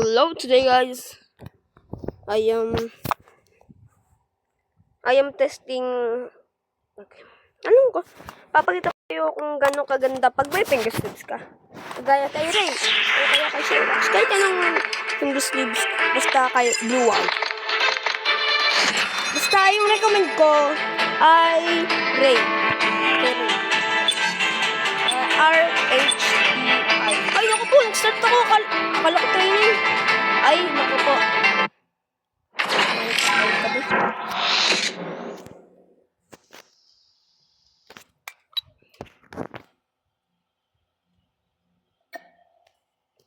Hello today guys. I am testing. Okay. Anong ko? Papakita ko kayo kung gano'ng kaganda pag may finger sleeves ka. Kagaya kay Ray. O kaya kay Shaylax. Kahit anong finger sleeves. Basta kay Blue One. Basta yung recommend ko ay Ray. R-H-E-I. Ay, naku po. Nag-start ako. Akala ko training. Ay, naku po.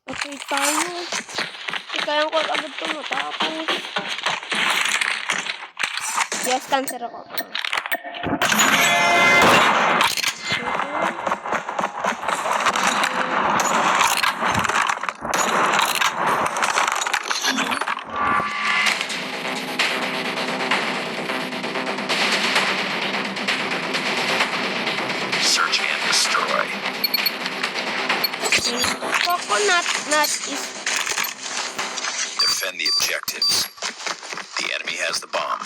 Okay, tayo. Kaya ko agad ito matapos. Yes, cancer ako. Search and destroy. Coconut nut is... Defend the objectives. The enemy has the bomb.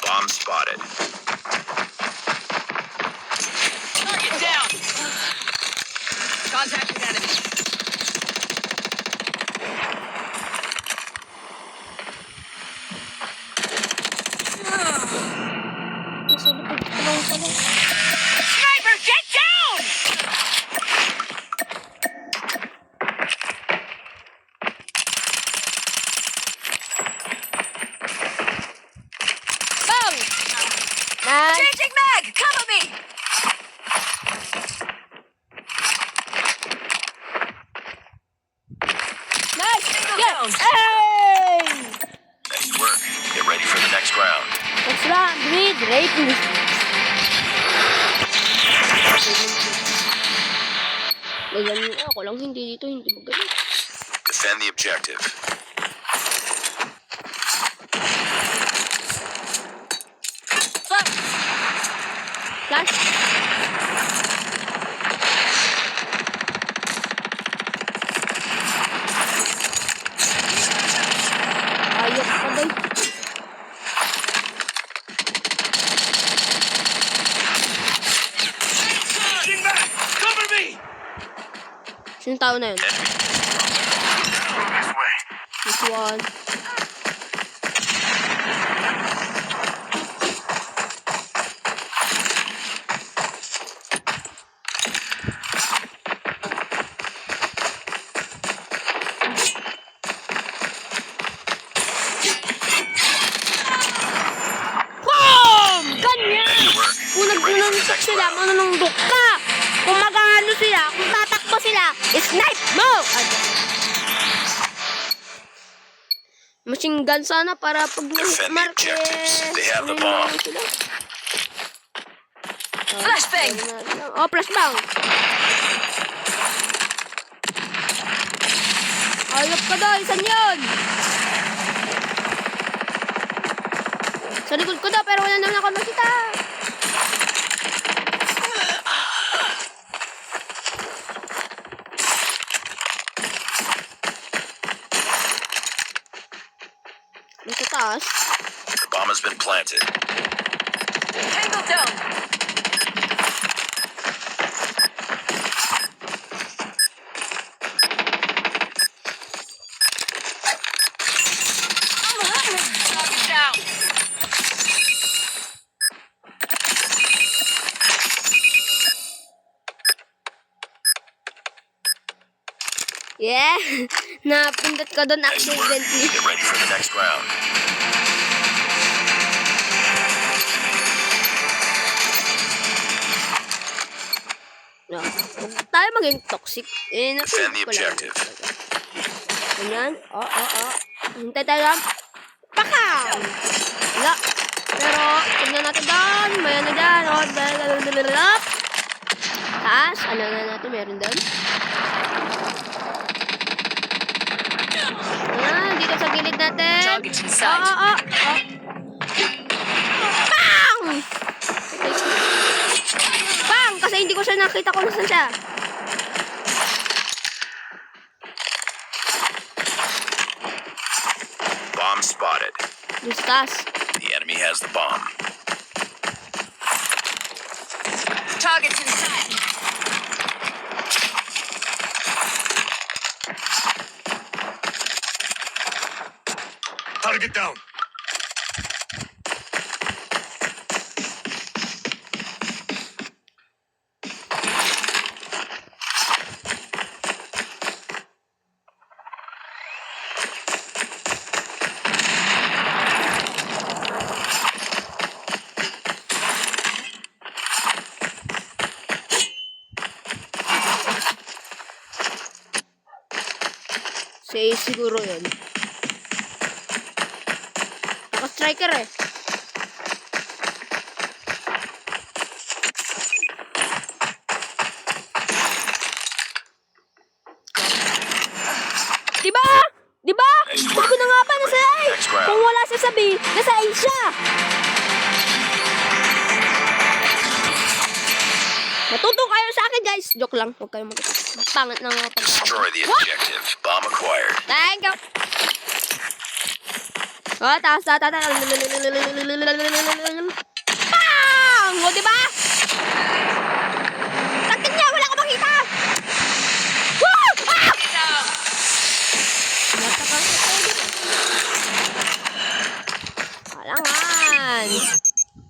Bomb spotted. Target down. Contact with enemy. Nasa likod ko lang pala. Sniper, get down! Bang! Nice! Changing mag! Cover me! Nice! Single Yes! down. Hey! Nice work. Get ready for the next round. Next round with Ray please. Magaling ako lang hindi dito, hindi magaling. Defend the objective. Flash! Ayok pa doy. Changing back! Cover me! Sino tao na yun? Enemy. This way. This one. Boom! Ganyan! Nice work. Kung nagdunansak sila, manunundok ka! Kung magano sila, kung tatakbo sila, snipe mo! Machine gun sana para pag Defend the mark objectives. They have the bomb. Flashbang! Oh, flashbang! Ayop ka daw, isan yun! Sa likod ko daw, pero wala naman ako nakita. Nasa taas. The bomb has been planted. Tango down. Down. Yeah! Napindot ko doon Nice work. accidentally. Get ready for the next round. No. Huwag tayo maging toxic. Defend the napindot ko lang. objective. Ganyan. Hintay tayo lang. Pakaw! Wala. Pero, tignan natin doon. May ano dyan. Oh, dalalalalalap. Taas. Ano na natin? Meron doon. Ayan, dito sa gilid natin. Target in sight. Oh. Bang! Bang! Kasi hindi ko siya nakita kung saan siya. Bomb spotted. Dito sa taas. The enemy has the bomb. Target in sight. Target down. Si siguro yun. Naka-striker eh. Diba? Diba? Nice Sabi work. ko na nga ba nasa A? Next round. Kung wala siya sabi, nasa A siya. Matuto kayo sa akin guys. Joke lang. Huwag kayong magkita. Pangit na nga pag Destroy the objective. Bomb acquired. Thank you. Oh, taas. Bang! O, diba? Taktin niya. Wala ko makita. Woo! Ah! Alangan.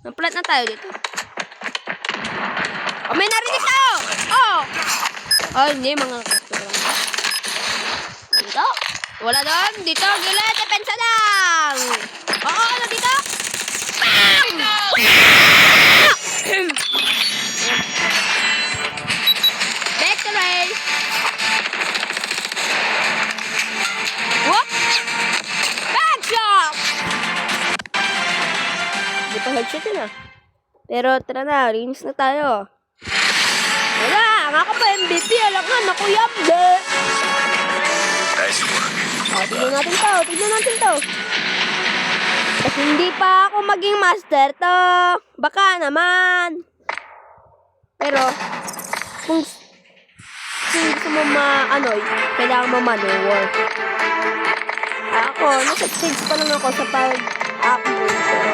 Namplat na tayo dito. Oh, may narinig tayo. Oh. Oh, hindi. Mga dito. Wala doon. Dito. Gilid. Depensa lang. Oo, ano dito? Bang! Victory! Whoop! Backshot! Hindi pa headshot yun ah. Pero tara na. Rinis na tayo. Wala. Ang ako pa MVP. Alam nga. Nakuyabde. Nice work. Oh, tignan natin to. Kasi hindi pa ako maging master to. Baka naman. Pero, kung gusto mo kailangan mo manowar. Ako, nasa stage pa lang ako sa pag-upload. Pero,